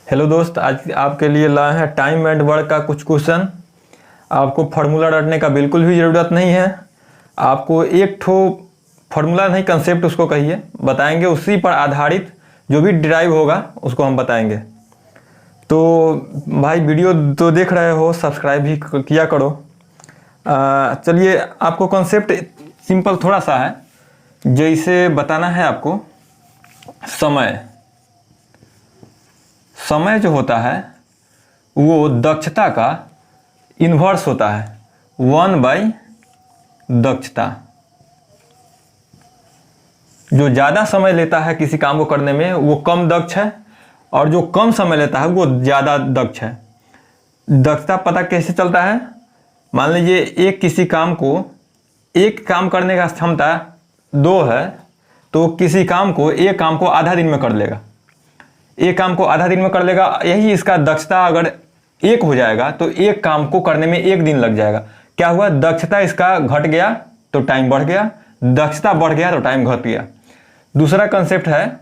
Hello दोस्त, आज आपके लिए लाए हैं टाइम एंड वर्क का कुछ क्वेश्चन। आपको फार्मूला रटने का बिल्कुल भी ज़रूरत नहीं है। आपको एक ठो फार्मूला नहीं, कंसेप्ट उसको कहिए, बताएंगे। उसी पर आधारित जो भी डिराइव होगा उसको हम बताएंगे। तो भाई वीडियो तो देख रहे हो, सब्सक्राइब भी किया करो। चलिए, आपको कंसेप्ट सिंपल थोड़ा सा है। जैसे बताना है आपको, समय जो होता है वो दक्षता का इन्वर्स होता है, 1/। दक्षता जो ज़्यादा समय लेता है किसी काम को करने में वो कम दक्ष है, और जो कम समय लेता है वो ज़्यादा दक्ष है। दक्षता पता कैसे चलता है? मान लीजिए एक काम करने का क्षमता 2 है, तो किसी काम को एक काम को आधा दिन में कर लेगा। एक काम को आधा दिन में कर लेगा, यही इसका दक्षता। अगर 1 हो जाएगा तो एक काम को करने में 1 दिन लग जाएगा। क्या हुआ? दक्षता इसका घट गया तो टाइम बढ़ गया, दक्षता बढ़ गया तो टाइम घट गया। दूसरा कंसेप्ट है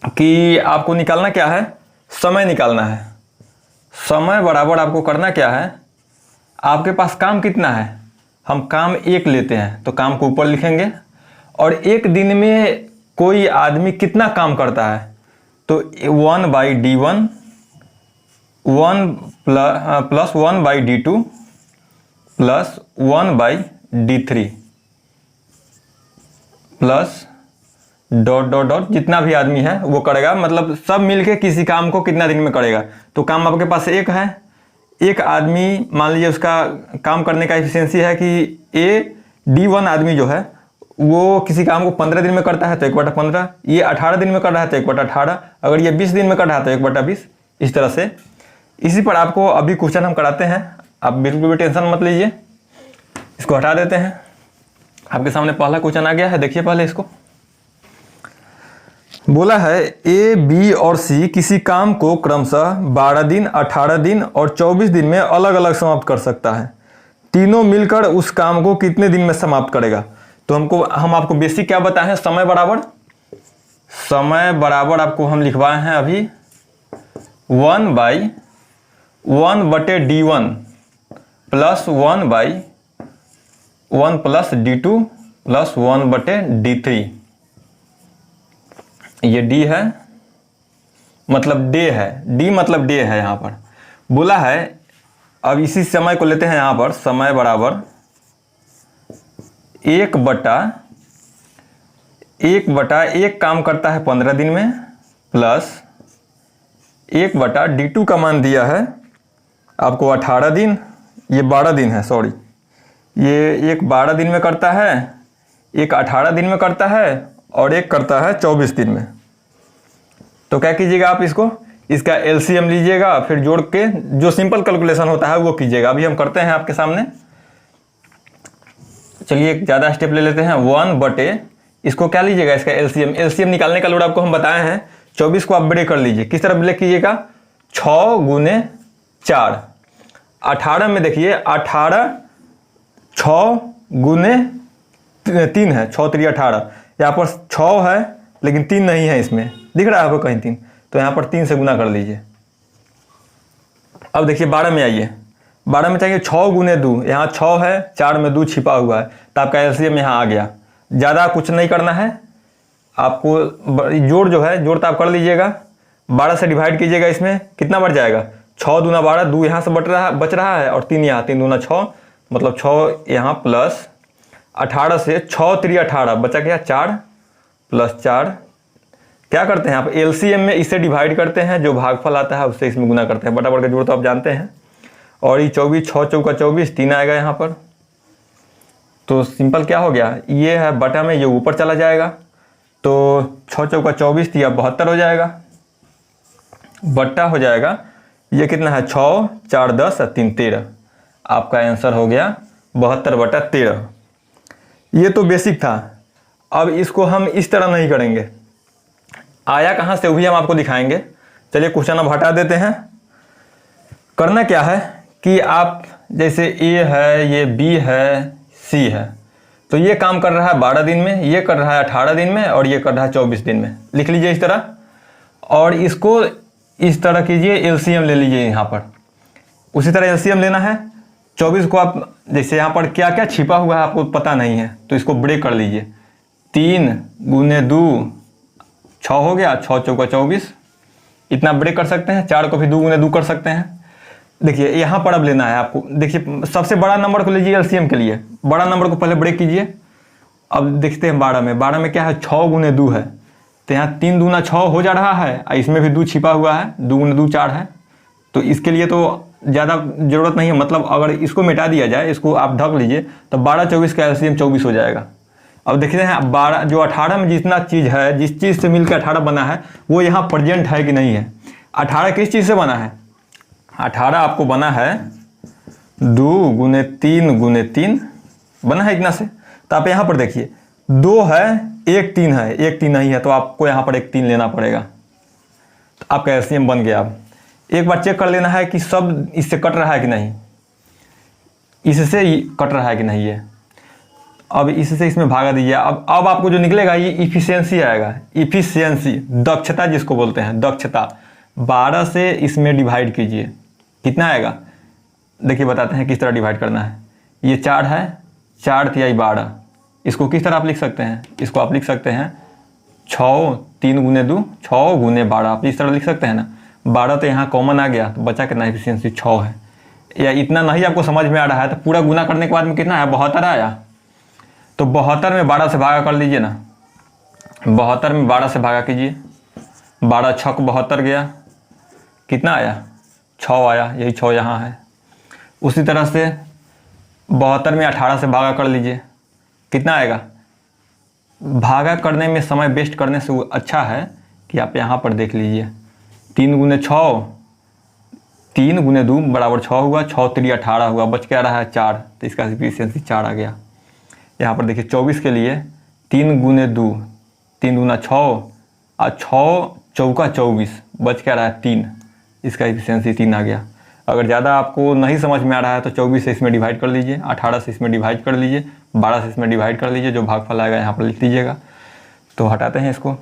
कि आपको निकालना क्या है? समय निकालना है। समय बराबर आपको करना क्या है? आपके पास काम कितना है? हम काम 1 लेते हैं तो काम को ऊपर लिखेंगे। और एक दिन में कोई आदमी कितना काम करता है तो 1/d1 plus 1/d2 plus 1/d3 plus dot dot dot, जितना भी आदमी है वो करेगा। मतलब सब मिलके किसी काम को कितना दिन में करेगा। तो काम आपके पास 1 है। एक आदमी, मान लीजिए उसका काम करने का एफिशिएंसी है कि D1 आदमी जो है वो किसी काम को 15 दिन में करता है तो 1/15। ये 18 दिन में कर रहा है तो 1/18। अगर ये 20 दिन में कर रहा है तो 1/20। इस तरह से। इसी पर आपको अभी क्वेश्चन हम कराते हैं, आप बिल्कुल भी टेंशन मत लीजिए। इसको हटा देते हैं। आपके सामने पहला क्वेश्चन आ गया है, देखिए पहले इसको। बोला है A, B और C किसी काम को क्रमशः 12 दिन, 18 दिन और 24 दिन में अलग अलग समाप्त कर सकता है। तीनों मिलकर उस काम को कितने दिन में समाप्त करेगा? तो हम आपको बेसिक क्या बताए हैं? समय बराबर आपको हम लिखवाए हैं अभी 1/1/d1 plus 1/1 plus d2 plus 1/d3। ये d है, मतलब डे है। d मतलब डे है। यहां पर बोला है, अब इसी समय को लेते हैं। यहां पर समय बराबर 1/1 काम करता है 15 दिन में, प्लस 1/d2 का मान दिया है आपको 18 दिन। ये 12 दिन है, सॉरी। ये एक 12 दिन में करता है, एक 18 दिन में करता है और एक करता है 24 दिन में। तो क्या कीजिएगा आप इसका एलसीएम लीजिएगा, फिर जोड़ के जो सिंपल कैलकुलेशन होता है वो कीजिएगा। अभी हम करते हैं आपके सामने। चलिए एक ज़्यादा स्टेप ले लेते हैं। 1/, इसको क्या लीजिएगा? इसका एलसीएम निकालने का लोड आपको हम बताए हैं। 24 को आप ब्रेक कर लीजिए। किस तरह ब्रेक कीजिएगा? 6 × 4। 18 में देखिए, 18 6 × 3 है, 6 3 18। यहाँ पर 6 है लेकिन 3 नहीं है, इसमें दिख रहा है आपको कहीं 3, तो यहाँ पर 3 से गुना कर लीजिए। अब देखिए 12 में आइए। 12 में चाहिए 6 × 2, यहाँ 6 है, 4 में 2 छिपा हुआ है, तो आपका एलसीएम यहाँ आ गया। ज़्यादा कुछ नहीं करना है आपको। जोड़ जो है, जोड़ तो आप कर लीजिएगा। 12 से डिवाइड कीजिएगा, इसमें कितना बढ़ जाएगा? 6 दूना 12, 2 यहाँ से बच रहा है और 3 यहाँ, 3 दूना 6, मतलब 6 यहाँ प्लस 18 से 6 3 18 बचा गया 4 प्लस 4। क्या करते हैं आप? एलसीएम में इसे डिवाइड करते हैं, जो भागफल आता है उससे इसमें गुना करते हैं। बराबर का जोड़ तो आप जानते हैं। और ये 24, 6 चौका 24, 3 आएगा यहाँ पर। तो सिंपल क्या हो गया? ये है बटा में, ये ऊपर चला जाएगा, तो 6 चौका 24, या 72 हो जाएगा। बट्टा हो जाएगा, ये कितना है? 6 4 10 और 3 13। आपका आंसर हो गया 72/13। ये तो बेसिक था। अब इसको हम इस तरह नहीं करेंगे। आया कहाँ से वो भी हम आपको दिखाएंगे। चलिए क्वेश्चन अब हटा देते हैं। करना क्या है कि आप, जैसे ए है, ये बी है, सी है, तो ये काम कर रहा है 12 दिन में, ये कर रहा है 18 दिन में और ये कर रहा है 24 दिन में। लिख लीजिए इस तरह। और इसको इस तरह कीजिए, एलसीएम ले लीजिए यहाँ पर। उसी तरह एलसीएम लेना है 24 को। आप जैसे यहाँ पर क्या क्या छिपा हुआ है आपको पता नहीं है तो इसको ब्रेक कर लीजिए। 3 × 2 6 हो गया, 6 चौका 24, इतना ब्रेक कर सकते हैं। 4 को भी 2 × 2 कर सकते हैं। देखिए यहाँ पर अब लेना है आपको, देखिए सबसे बड़ा नंबर को लीजिए एलसीएम के लिए। बड़ा नंबर को पहले ब्रेक कीजिए। अब देखते हैं 12 में क्या है, 6 × 2 है, तो यहाँ 3 दूना 6 हो जा रहा है, इसमें भी 2 छिपा हुआ है, 2 × 2 4 है। तो इसके लिए तो ज़्यादा ज़रूरत नहीं है, मतलब अगर इसको मिटा दिया जाए, इसको आप ढक लीजिए, तो 12 24 का एलसीएम 24 हो जाएगा। अब देखते हैं 12 जो 18 में जितना चीज़ है, जिस चीज़ से मिलकर 18 बना है वो यहाँ प्रेजेंट है कि नहीं है। 18 किस चीज़ से बना है? 18 आपको बना है 2 × 3 × 3 बना है इतना से। तो आप यहाँ पर देखिए 2 है, 1 3 है, 1 3 नहीं है, तो आपको यहाँ पर 1 3 लेना पड़ेगा। तो आपका एलसीएम बन गया। अब एक बार चेक कर लेना है कि सब इससे कट रहा है कि नहीं, इससे कट रहा है कि नहीं है। अब इससे इसमें भागा दीजिए। अब आपको जो निकलेगा ये इफिशियंसी आएगा। इफिशियंसी, दक्षता जिसको बोलते हैं, दक्षता। 12 से इसमें डिवाइड कीजिए, कितना आएगा? देखिए बताते हैं किस तरह डिवाइड करना है। ये 4 है, 4 तिहाई 12। इसको किस तरह आप लिख सकते हैं? इसको आप लिख सकते हैं 6 3 × 2 6 × 12, आप इस तरह लिख सकते हैं ना। 12 तो यहाँ कॉमन आ गया, तो बचा कितना? इफिशियंसी 6 है। या इतना नहीं आपको समझ में आ रहा है तो पूरा गुना करने के बाद में कितना है? 72 आया। तो 72 में 12 से भागा कर लीजिए ना। 72 में 12 से भागा कीजिए, 12 6 72 गया, कितना आया? 6 आया, यही 6 यहाँ है। उसी तरह से 72 में 18 से भागा कर लीजिए, कितना आएगा? भागा करने में समय वेस्ट करने से अच्छा है कि आप यहाँ पर देख लीजिए। 3 × 6 3 × 2 बराबर 6 हुआ, 6 3 18 हुआ, बच क्या रहा है? 4, तो इसका इफिशियंसी 4 आ गया। यहाँ पर देखिए 24 के लिए 3 × 2 3 दूना 6 और 6 चौका 24, बच क्या रहा है? 3, इसका इफिशियंसी 3 आ गया। अगर ज़्यादा आपको नहीं समझ में आ रहा है तो 24 से इसमें डिवाइड कर लीजिए, 18 से इसमें डिवाइड कर लीजिए, 12 से इसमें डिवाइड कर लीजिए, जो भागफल आएगा यहाँ पर लिख लीजिएगा। तो हटाते हैं इसको।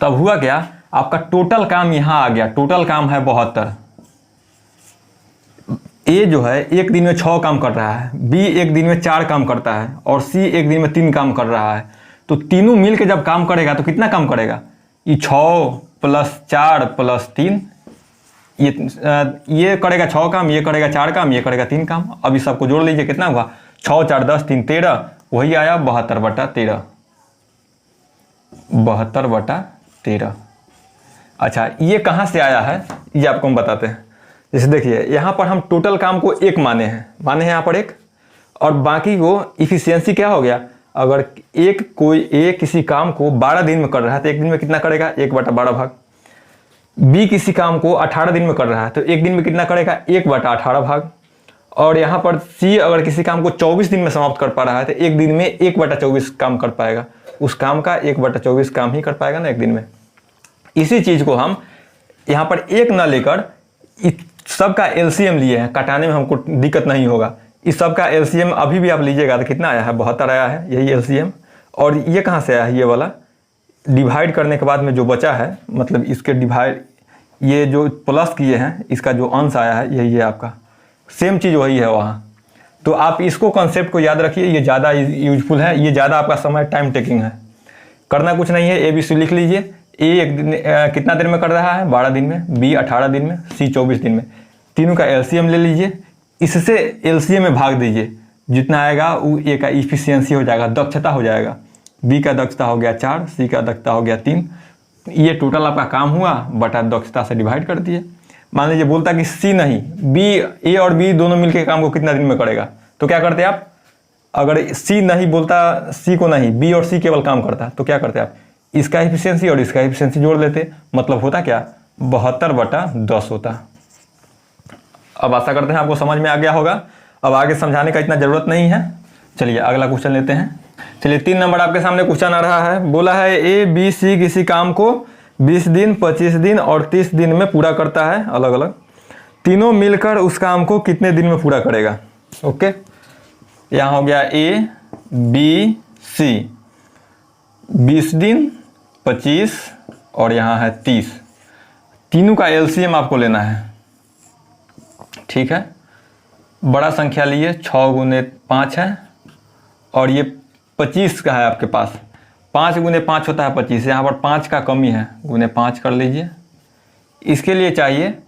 तब हुआ क्या? आपका टोटल काम यहाँ आ गया। टोटल काम है 72। ए जो है एक दिन में 6 काम कर रहा है, बी एक दिन में 4 काम करता है और सी एक दिन में 3 काम कर रहा है। तो तीनों मिल के जब काम करेगा तो कितना काम करेगा? ये 6 + 4 + 3, ये करेगा 6 काम, ये करेगा 4 काम, ये करेगा 3 काम। अब इस सबको जोड़ लीजिए, कितना हुआ? 6 4 10 3 13, वही आया 72/13। 72/13। अच्छा, ये कहाँ से आया है ये आपको हम बताते हैं। जैसे देखिए यहाँ पर हम टोटल काम को 1 माने हैं यहाँ पर 1, और बाकी को इफिशियंसी क्या हो गया? अगर कोई किसी काम को 12 दिन में कर रहा है तो एक दिन में कितना करेगा? 1/12 भाग। बी किसी काम को 18 दिन में कर रहा है तो एक दिन में कितना करेगा? 1/18 भाग। और यहाँ पर सी अगर किसी काम को 24 दिन में समाप्त कर पा रहा है तो एक दिन में 1/24 काम कर पाएगा। उस काम का 1/24 काम ही कर पाएगा ना एक दिन में। इसी चीज़ को हम यहाँ पर 1 न लेकर सब का एलसीएम लिए हैं, कटाने में हमको दिक्कत नहीं होगा। इस सब का एलसीएम अभी भी आप लीजिएगा तो कितना आया है? 72 आया है, यही एलसीएम। और ये कहाँ से आया है? ये वाला डिवाइड करने के बाद में जो बचा है, मतलब इसके डिवाइड, ये जो प्लस किए हैं इसका जो अंश आया है यही है आपका। सेम चीज़ वही है वहाँ। तो आप इसको कॉन्सेप्ट को याद रखिए, ये ज़्यादा यूजफुल है, ये ज़्यादा आपका समय टाइम टेकिंग है। करना कुछ नहीं है, ABC लिख लीजिए। ए एक दिन कितना दिन में कर रहा है? 12 दिन में, बी 18 दिन में, सी 24 दिन में। तीनों का एलसीएम ले लीजिए, इससे एलसीएम में भाग दीजिए, जितना आएगा वो ए का इफिशियंसी हो जाएगा, दक्षता हो जाएगा। बी का दक्षता हो गया 4, सी का दक्षता हो गया 3। ये टोटल आपका काम हुआ बटा दक्षता से डिवाइड कर दिए। मान लीजिए बोलता कि सी नहीं, बी, ए और बी दोनों मिलकर काम को कितना दिन में करेगा, तो क्या करते आप? अगर सी नहीं बोलता, सी को नहीं, बी और सी केवल काम करता तो क्या करते आप? इसका एफिशिएंसी और इसका एफिशिएंसी जोड़ लेते, मतलब होता क्या? 72/10 होता। अब आशा करते हैं आपको समझ में आ गया होगा। अब आगे समझाने का इतना ज़रूरत नहीं है। चलिए अगला क्वेश्चन लेते हैं। चलिए 3 नंबर आपके सामने क्वेश्चन आ रहा है। बोला है ABC किसी काम को 20 दिन, 25 दिन और 30 दिन में पूरा करता है, अलग अलग। तीनों मिलकर उस काम को कितने दिन में पूरा करेगा? ओके, यहाँ हो गया ABC 20 दिन, 25 और यहाँ है 30। तीनों का एलसीएम आपको लेना है, ठीक है। बड़ा संख्या लिए 6 गुने 5 है और ये 25 का है आपके पास। 5 गुने 5 होता है 25, यहाँ पर 5 का कमी है, गुने 5 कर लीजिए। इसके लिए चाहिए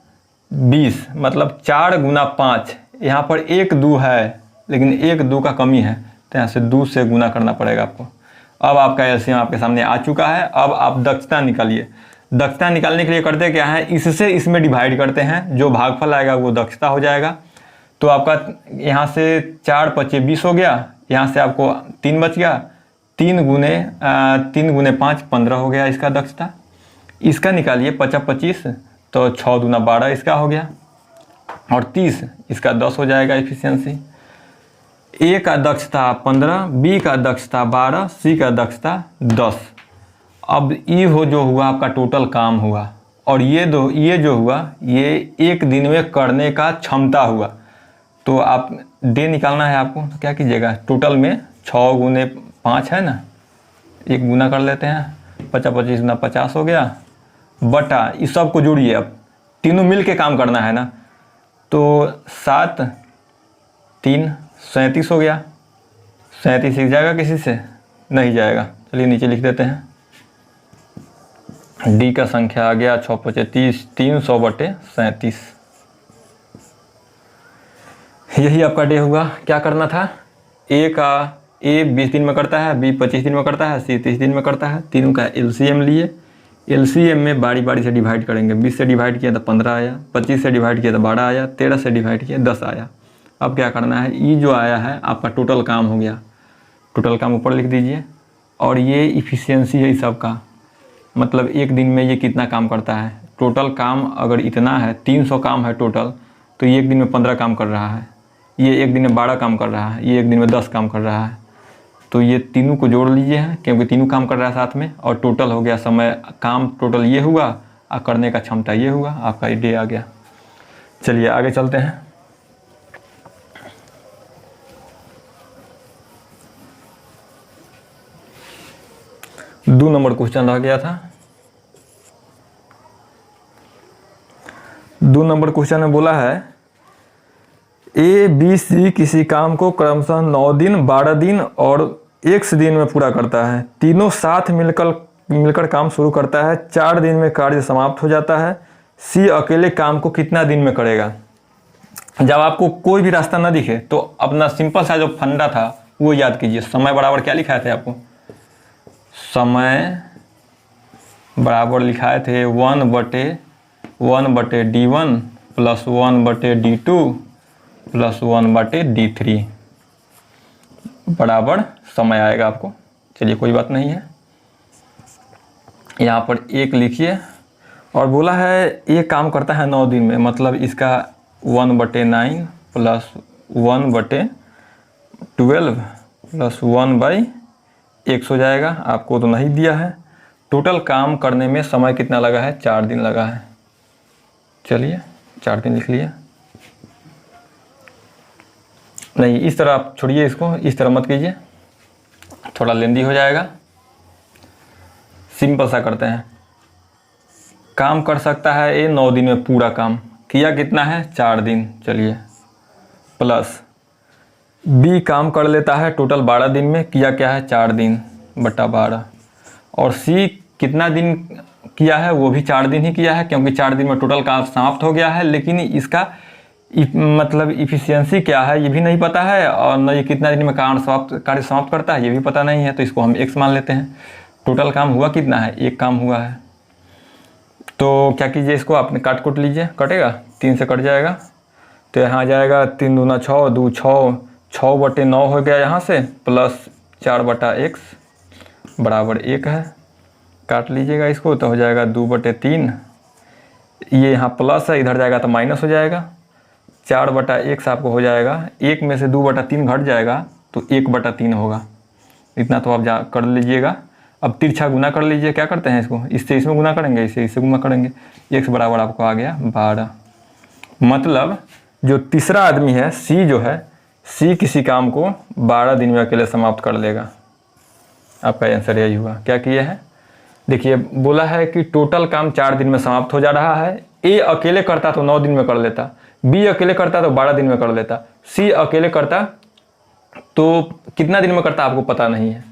20, मतलब 4 गुना 5। यहाँ पर 1 2 है लेकिन 1 2 का कमी है, तो यहाँ से 2 से गुना करना पड़ेगा आपको। अब आपका एलसीएम आपके सामने आ चुका है। अब आप दक्षता निकालिए। दक्षता निकालने के लिए करते क्या है, इससे इसमें डिवाइड करते हैं, जो भागफल आएगा वो दक्षता हो जाएगा। तो आपका यहाँ से 4 5 20 हो गया, यहाँ से आपको 3 बच गया, 3 गुने 5 15 हो गया इसका दक्षता। इसका निकालिए 50 25, तो 6 दूना 12 इसका हो गया, और 30 इसका 10 हो जाएगा इफिशियंसी। ए का दक्षता 15, बी का दक्षता 12, सी का दक्षता 10। अब ये जो हुआ आपका टोटल काम हुआ, और ये जो हुआ ये एक दिन में करने का क्षमता हुआ। तो आप डे निकालना है आपको, तो क्या कीजिएगा, टोटल में 6 गुने 5 है ना, एक गुना कर लेते हैं, 50 25 गुना 50 हो गया, बटा इस सब को जोड़िए। अब तीनों मिल के काम करना है ना, तो 7 3 37 हो गया। 37 सीख जाएगा किसी से? नहीं जाएगा। चलिए नीचे लिख देते हैं, डी का संख्या आ गया 6 5 30, 300 बटे 37। यही आपका डे हुआ। क्या करना था, ए 20 दिन में करता है, बी 25 दिन में करता है, सी 30 दिन में करता है। तीनों का एलसीएम लिए, एलसीएम में बारी बारी से डिवाइड करेंगे। 20 से डिवाइड किया तो 15 आया, 25 से डिवाइड किया तो 12 आया, 13 से डिवाइड किया 10 आया। अब क्या करना है, ये जो आया है आपका टोटल काम हो गया। टोटल काम ऊपर लिख दीजिए, और ये इफिशियंसी है इस सब का, मतलब एक दिन में ये कितना काम करता है। टोटल काम अगर इतना है, 300 काम है टोटल, तो ये एक दिन में 15 काम कर रहा है, ये एक दिन में 12 काम कर रहा है, ये एक दिन में 10 काम कर रहा है। तो ये तीनों को जोड़ लीजिए हैं, क्योंकि तीनों काम कर रहा है साथ में, और टोटल हो गया समय काम टोटल ये हुआ, और करने का क्षमता ये हुआ, आपका ये डे आ गया। चलिए आगे चलते हैं। दो नंबर क्वेश्चन रह गया था। 2 नंबर क्वेश्चन में बोला है ए बी सी किसी काम को क्रमशः 9 दिन 12 दिन और x दिन में पूरा करता है। तीनों साथ मिलकर काम शुरू करता है, 4 दिन में कार्य समाप्त हो जाता है। सी अकेले काम को कितना दिन में करेगा। जब आपको कोई भी रास्ता ना दिखे तो अपना सिंपल सा जो फंडा था वो याद कीजिए। समय बराबर क्या लिखाए थे आपको, समय बराबर लिखाए थे 1/1 D1 plus 1/D2 plus 1/D3 बराबर समय आएगा आपको। चलिए कोई बात नहीं है, यहाँ पर 1 लिखिए। और बोला है ये काम करता है 9 दिन में, मतलब इसका 1/9 प्लस 1/12 प्लस 1/x हो जाएगा। आपको तो नहीं दिया है। टोटल काम करने में समय कितना लगा है, 4 दिन लगा है। चलिए 4 दिन लिख लिए। नहीं, इस तरह आप छोड़िए, इसको इस तरह मत कीजिए, थोड़ा लेंदी हो जाएगा। सिंपल सा करते हैं। काम कर सकता है ये 9 दिन में पूरा काम, किया कितना है 4 दिन। चलिए प्लस बी काम कर लेता है टोटल 12 दिन में, किया क्या है 4 दिन बटा 12। और सी कितना दिन किया है, वो भी 4 दिन ही किया है, क्योंकि 4 दिन में टोटल काम समाप्त हो गया है। लेकिन इसका मतलब इफिशियंसी क्या है ये भी नहीं पता है, और न ये कितना दिन में कार्य समाप्त करता है ये भी पता नहीं है, तो इसको हम x मान लेते हैं। टोटल काम हुआ कितना है, 1 काम हुआ है। तो क्या कीजिए, इसको आपने काट कुट लीजिए, कटेगा 3 से कट जाएगा, तो यहाँ आ जाएगा 3 दूना 6 2 6 6/9 हो गया यहाँ से, प्लस 4/x बराबर 1 है। काट लीजिएगा इसको, तो हो जाएगा 2/3। ये यहाँ प्लस है, इधर जाएगा तो माइनस हो जाएगा। 4/x आपको हो जाएगा, 1 में से 2/3 घट जाएगा तो 1/3 होगा। इतना तो आप कर लीजिएगा। अब तिरछा गुना कर लीजिए। क्या करते हैं इसको, इससे इसमें गुना करेंगे, इससे गुना करेंगे। x बराबर आपको आ गया 12। मतलब जो तीसरा आदमी है सी जो है, सी किसी काम को 12 दिन में अकेले समाप्त कर लेगा। आपका आंसर यही हुआ। क्या किए हैं, देखिए बोला है कि टोटल काम 4 दिन में समाप्त हो जा रहा है। ए अकेले करता तो 9 दिन में कर लेता, बी अकेले करता तो 12 दिन में कर लेता, सी अकेले करता तो कितना दिन में करता आपको पता नहीं है।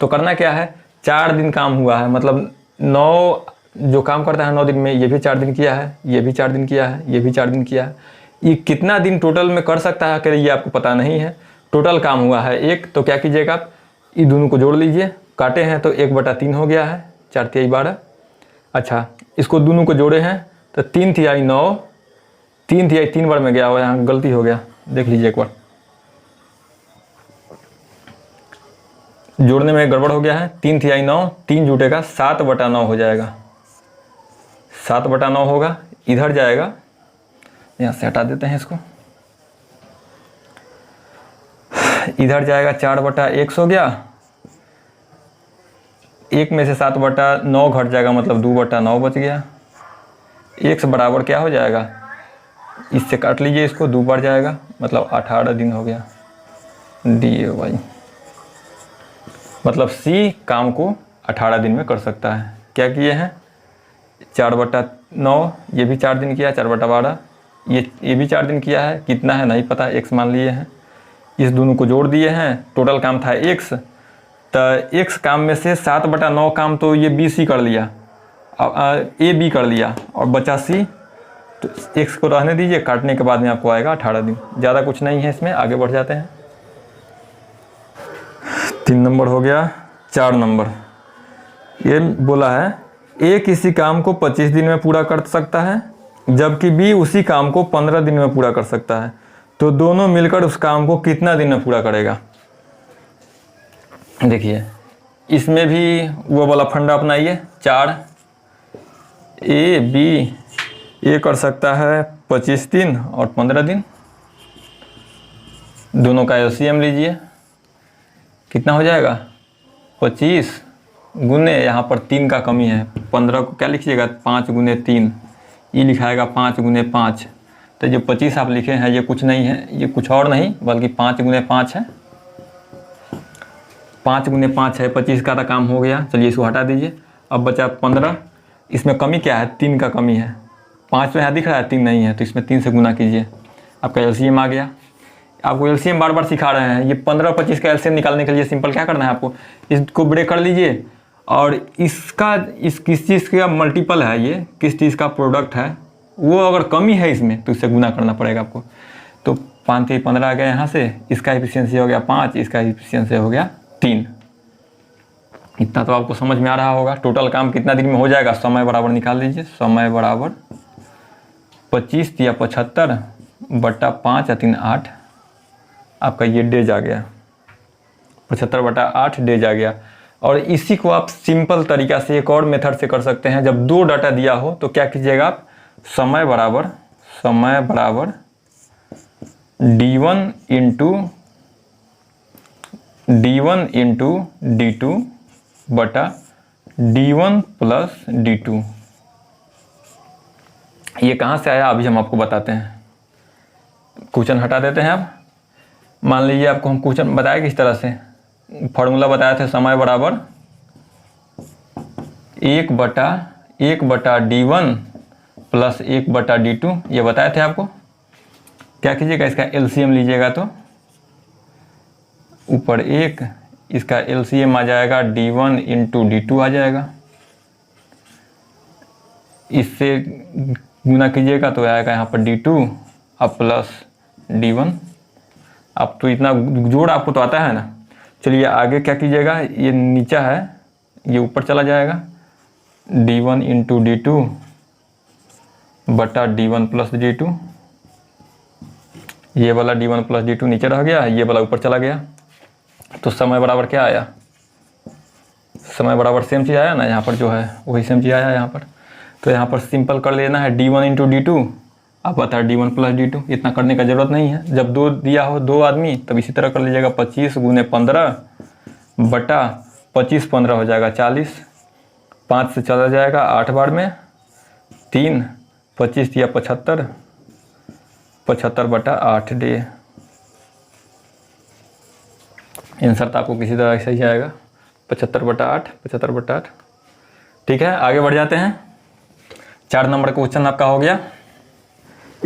तो करना क्या है, 4 दिन काम हुआ है, मतलब 9 जो काम करता है 9 दिन में, ये भी 4 दिन किया है, ये भी 4 दिन किया है, ये भी 4 दिन किया है। ये कितना दिन टोटल में कर सकता है अकेले ये आपको पता नहीं है। टोटल काम हुआ है 1, तो क्या कीजिएगा आप ये दोनों को जोड़ लीजिए, काटे हैं तो 1/3 हो गया है, 4 तिहाई 12। अच्छा इसको दोनों को जोड़े हैं तो 3 तिहाई 9, 3 तिहाई 3 बार में गया हो, यहाँ गलती हो गया, देख लीजिए एक बार, जोड़ने में गड़बड़ हो गया है। 3 तिहाई 9, 3 जुटेगा 7/9 हो जाएगा, 7/9 होगा, इधर जाएगा, यहाँ से हटा देते हैं इसको, इधर जाएगा 4/1 हो गया, 1 में से 7/9 घट जाएगा, मतलब 2/9 बच गया। x बराबर क्या हो जाएगा, इससे काट लीजिए इसको, 2 बार जाएगा, मतलब 18 दिन हो गया, dy। मतलब c काम को 18 दिन में कर सकता है। क्या किए हैं, 4/9, ये भी 4 दिन किया, 4/12, ये भी 4 दिन किया है, कितना है नहीं पता, x मान लिए हैं, इस दोनों को जोड़ दिए हैं, टोटल काम था x, तो x काम में से 7/9 काम तो ये b c कर लिया, a b कर लिया, और बचा c, तो x को रहने दीजिए, काटने के बाद में आपको आएगा 18 दिन। ज़्यादा कुछ नहीं है इसमें, आगे बढ़ जाते हैं। 3 नंबर हो गया। 4 नंबर ये बोला है a किसी काम को 25 दिन में पूरा कर सकता है, जबकि b उसी काम को 15 दिन में पूरा कर सकता है, तो दोनों मिलकर उस काम को कितना दिन में पूरा करेगा। देखिए इसमें भी वो वाला फंडा अपनाइए, 4 a कर सकता है 25 दिन और 15 दिन, दोनों का एलसीएम लीजिए, कितना हो जाएगा, 25 गुने, यहाँ पर 3 का कमी है, 15 को क्या लिखिएगा, 5 गुने 3, ये लिखाएगा 5 गुने 5, तो जो 25 आप लिखे हैं ये कुछ नहीं है, ये कुछ और नहीं बल्कि 5 गुने 5 है, 5 गुने 5 है, 25 का तो काम हो गया, चलिए इसको हटा दीजिए। अब बचा 15, इसमें कमी क्या है, 3 का कमी है, 5 तो यहाँ दिख रहा है, 3 नहीं है, तो इसमें 3 से गुना कीजिए, आपका एलसीएम आ गया। आपको एलसीएम बार बार सिखा रहे हैं, ये 15 और 25 का एलसीएम निकालने के लिए सिंपल क्या करना है आपको, इसको ब्रेक कर लीजिए, और इसका किस चीज़ का मल्टीपल है, ये किस चीज़ का प्रोडक्ट है, वो अगर कमी है इसमें तो इससे गुना करना पड़ेगा आपको। तो 5 से 15 आ गया यहाँ से, इसका एफिशिएंसी हो गया 5, इसका एफिशिएंसी हो गया 3। इतना तो आपको समझ में आ रहा होगा। टोटल काम कितना दिन में हो जाएगा, समय बराबर निकाल लीजिए, समय बराबर 25 या 75/5 या 3 8, आपका ये डेज आ गया, 75/8 डेज आ गया। और इसी को आप सिंपल तरीका से एक और मेथड से कर सकते हैं। जब 2 डाटा दिया हो तो क्या कीजिएगा आप, समय बराबर d1 इंटू d2 बटा d1 प्लस d2। ये कहाँ से आया अभी हम आपको बताते हैं। क्वेश्चन हटा देते हैं। अब मान लीजिए आपको हम क्वेश्चन बताया किस तरह से, फॉर्मूला बताया था, समय बराबर 1/d1 प्लस 1/d2, ये बताए थे आपको। क्या कीजिएगा, इसका एलसीएम लीजिएगा तो ऊपर 1, इसका एलसीएम आ जाएगा d1 इंटू d2 आ जाएगा, इससे गुना कीजिएगा तो आएगा यहाँ पर d2 अब प्लस d1। अब तो इतना जोड़ आपको तो आता है ना। चलिए आगे क्या कीजिएगा, ये नीचा है ये ऊपर चला जाएगा, d1 इंटू d2 बटा d1 प्लस d2, ये वाला d1 प्लस d2 नीचे रह गया, ये वाला ऊपर चला गया। तो समय बराबर क्या आया, समय बराबर सेम चीज़ आया ना, यहाँ पर जो है वही सेम चीज़ आया यहाँ पर। तो यहाँ पर सिंपल कर लेना है, d1 इंटू d2 आप बता d1 प्लस d2, इतना करने का ज़रूरत नहीं है। जब 2 दिया हो 2 आदमी तब इसी तरह कर लीजिएगा, 25 गुने 15 बटा 25 15 हो जाएगा 40, 5 से चला जाएगा 8 बार में 3, 25 या 75, 75/8 डे। आंसर तो आपको किसी तरह से ही आएगा, 75/8, 75/8। ठीक है, आगे बढ़ जाते हैं। 4 नंबर का क्वेश्चन आपका हो गया।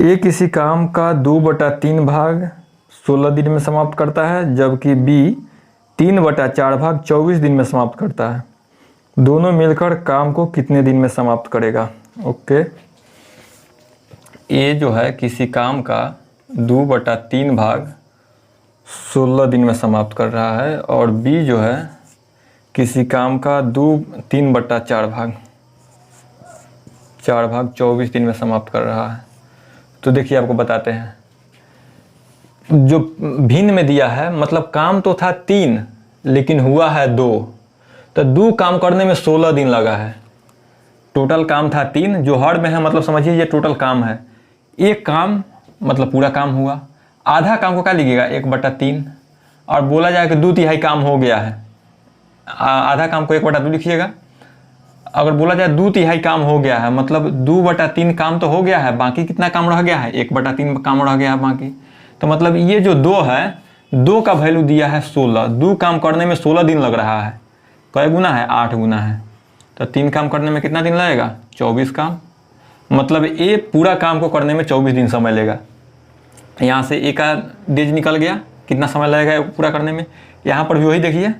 ए किसी काम का 2/3 भाग 16 दिन में समाप्त करता है, जबकि बी 3/4 भाग 24 दिन में समाप्त करता है। दोनों मिलकर काम को कितने दिन में समाप्त करेगा? ओके, ए जो है किसी काम का 2/3 भाग 16 दिन में समाप्त कर रहा है और बी जो है किसी काम का 3/4 भाग 24 दिन में समाप्त कर रहा है। तो देखिए आपको बताते हैं, जो भिन्न में दिया है मतलब काम तो था 3 लेकिन हुआ है 2, तो 2 काम करने में 16 दिन लगा है। टोटल काम था 3, जो हर में है मतलब समझिए ये टोटल काम है। एक काम मतलब पूरा काम हुआ, आधा काम को क्या लिखिएगा 1/3 और बोला जाए कि 2/3 काम हो गया है। आधा काम को 1/2 लिखिएगा। अगर बोला जाए 2/3 काम हो गया है मतलब 2/3 काम तो हो गया है, बाकी कितना काम रह गया है 1/3 काम रह गया है बाकी। तो मतलब ये जो 2 है, 2 का वैल्यू दिया है 16। 2 काम करने में 16 दिन लग रहा है। कै गुना है? 8 गुना है। तो 3 काम करने में कितना दिन लगेगा? 24 काम। मतलब ए पूरा काम को करने में 24 दिन समय लेगा। यहाँ से ए का डेज निकल गया, कितना समय लगेगा पूरा करने में। यहाँ पर भी वही देखिए,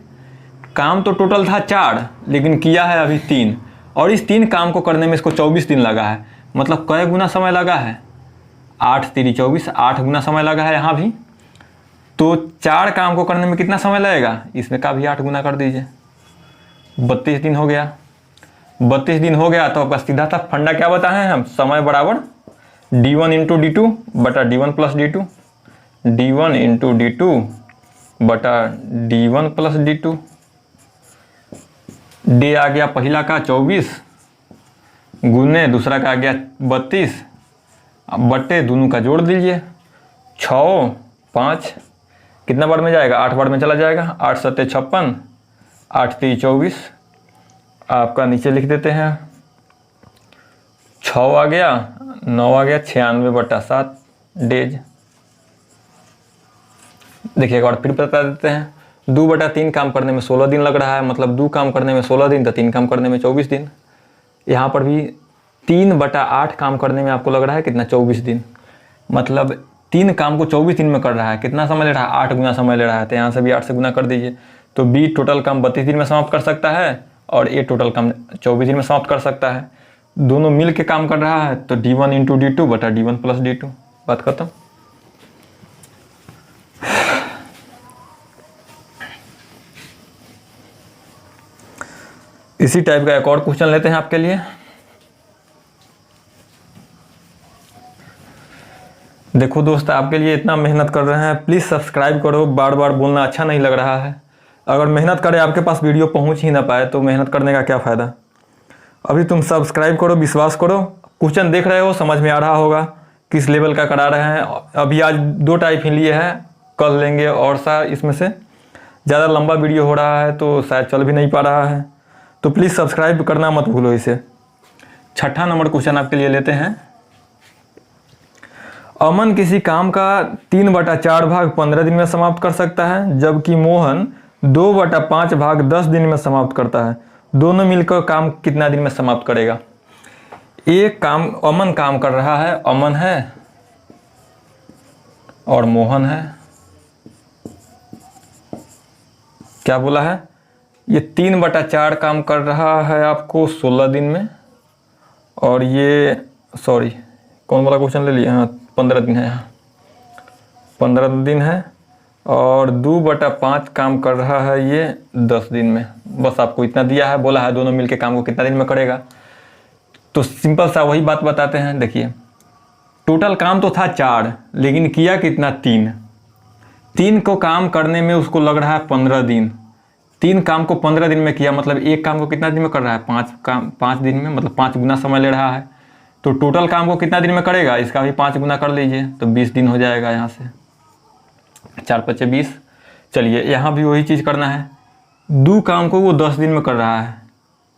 काम तो टोटल था 4 लेकिन किया है अभी 3, और इस 3 काम को करने में इसको 24 दिन लगा है। मतलब कै गुना समय लगा है? 8 3 24, 8 गुना समय लगा है यहाँ भी। तो 4 काम को करने में कितना समय लगेगा? इसमें का भी 8 गुना कर दीजिए, 32 दिन हो गया। 32 दिन हो गया तो आपका सीधा सा फंडा क्या बताए हैं हम? समय बराबर d1 इंटू d2 बटा d1 plus d2, d1 into d2 बटा d1 प्लस d2। डे आ गया पहला का 24 गुने दूसरा का आ गया 32, बटे दोनों का जोड़ दीजिए 6 5, कितना बार में जाएगा? 8 बार में चला जाएगा। 8 7 56, 8 3 24। आपका नीचे लिख देते हैं 6 आ गया, 9 आ गया, 96/7 डेज। देखिए एक बार फिर बता देते हैं, 2/3 काम करने में 16 दिन लग रहा है, मतलब 2 काम करने में 16 दिन, तो 3 काम करने में 24 दिन। यहाँ पर भी 3/8 काम करने में आपको लग रहा है कितना? 24 दिन। मतलब 3 काम को 24 दिन में कर रहा है। कितना समय ले रहा है? 8 गुना समय ले रहा है। तो यहाँ से भी 8 से गुना कर दीजिए। तो बी टोटल काम 32 दिन में समाप्त कर सकता है और ए टोटल काम 24 दिन में समाप्त कर सकता है। दोनों मिल के काम कर रहा है, तो d1 इंटू d2 बटा d1 प्लस d2। बात खत्म। इसी टाइप का एक और क्वेश्चन लेते हैं आपके लिए। देखो दोस्त, आपके लिए इतना मेहनत कर रहे हैं, प्लीज़ सब्सक्राइब करो। बार बार बोलना अच्छा नहीं लग रहा है। अगर मेहनत करें आपके पास वीडियो पहुंच ही ना पाए तो मेहनत करने का क्या फ़ायदा। अभी तुम सब्सक्राइब करो, विश्वास करो। क्वेश्चन देख रहे हो, समझ में आ रहा होगा किस लेवल का करा रहे हैं। अभी आज 2 टाइप ही लिए हैं, कल लेंगे और सा इसमें से। ज़्यादा लंबा वीडियो हो रहा है तो शायद चल भी नहीं पा रहा है, तो प्लीज़ सब्सक्राइब करना मत भूलो इसे। 6ठा नंबर क्वेश्चन आपके लिए लेते हैं। अमन किसी काम का 3/4 भाग 15 दिन में समाप्त कर सकता है, जबकि मोहन 2/5 भाग 10 दिन में समाप्त करता है। दोनों मिलकर काम कितना दिन में समाप्त करेगा? एक काम अमन काम कर रहा है, अमन है और मोहन है। क्या बोला है? ये 3/4 काम कर रहा है आपको 16 दिन में, और ये सॉरी कौन वाला क्वेश्चन ले लिया? हाँ 15 दिन है, यहाँ 15 दिन है, और 2/5 काम कर रहा है ये 10 दिन में। बस आपको इतना दिया है, बोला है दोनों मिलके काम को कितना दिन में करेगा। तो सिंपल सा वही बात बताते हैं। देखिए टोटल काम तो था 4 लेकिन किया कितना? 3 को काम करने में उसको लग रहा है 15 दिन। 3 काम को 15 दिन में किया, मतलब एक काम को कितना दिन में कर रहा है? 5 दिन में, मतलब 5 गुना समय ले रहा है। तो टोटल काम को कितना दिन में करेगा? इसका भी 5 गुना कर लीजिए तो 20 दिन हो जाएगा। यहाँ से 4 5 20। चलिए यहाँ भी वही चीज़ करना है। 2 काम को वो 10 दिन में कर रहा है।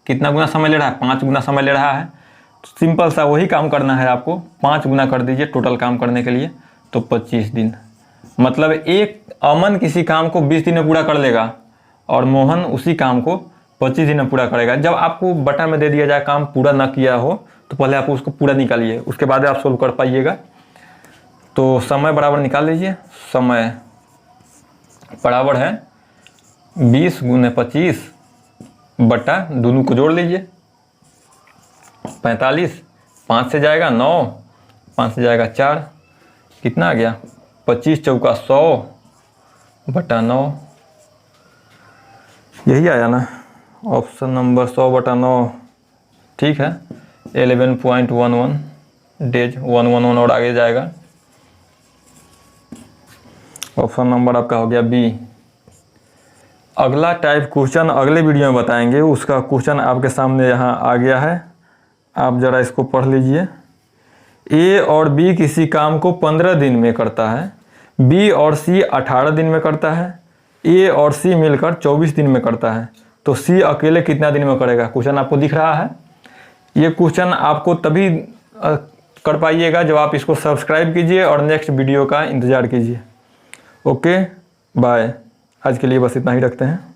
कितना गुना समय ले रहा है? 5 गुना समय ले रहा है। तो सिंपल सा वही काम करना है आपको, 5 गुना कर दीजिए टोटल काम करने के लिए, तो 25 दिन। मतलब एक अमन किसी काम को 20 दिन में पूरा कर लेगा और मोहन उसी काम को 25 दिन में पूरा करेगा। जब आपको बटा में दे दिया जाए काम पूरा ना किया हो तो पहले आप उसको पूरा निकालिए, उसके बाद आप सोल्व कर पाइएगा। तो समय बराबर निकाल लीजिए। समय बराबर है 20 × 25 बटा दोनों को जोड़ लीजिए 45, 5 से जाएगा 9, 5 से जाएगा 4, कितना आ गया 25 चौका 100 बटा 9, यही आया ना ऑप्शन नंबर 100 बटा 9। ठीक है 11.11 डेज 111 और आगे जाएगा। ऑप्शन नंबर आपका हो गया बी। अगला टाइप क्वेश्चन अगले वीडियो में बताएंगे, उसका क्वेश्चन आपके सामने यहाँ आ गया है, आप ज़रा इसको पढ़ लीजिए। ए और बी किसी काम को 15 दिन में करता है, बी और सी 18 दिन में करता है, ए और सी मिलकर 24 दिन में करता है, तो सी अकेले कितना दिन में करेगा। क्वेश्चन आपको दिख रहा है। ये क्वेश्चन आपको तभी कर पाइएगा जब आप इसको सब्सक्राइब कीजिए और नेक्स्ट वीडियो का इंतज़ार कीजिए। ओके बाय, आज के लिए बस इतना ही रखते हैं।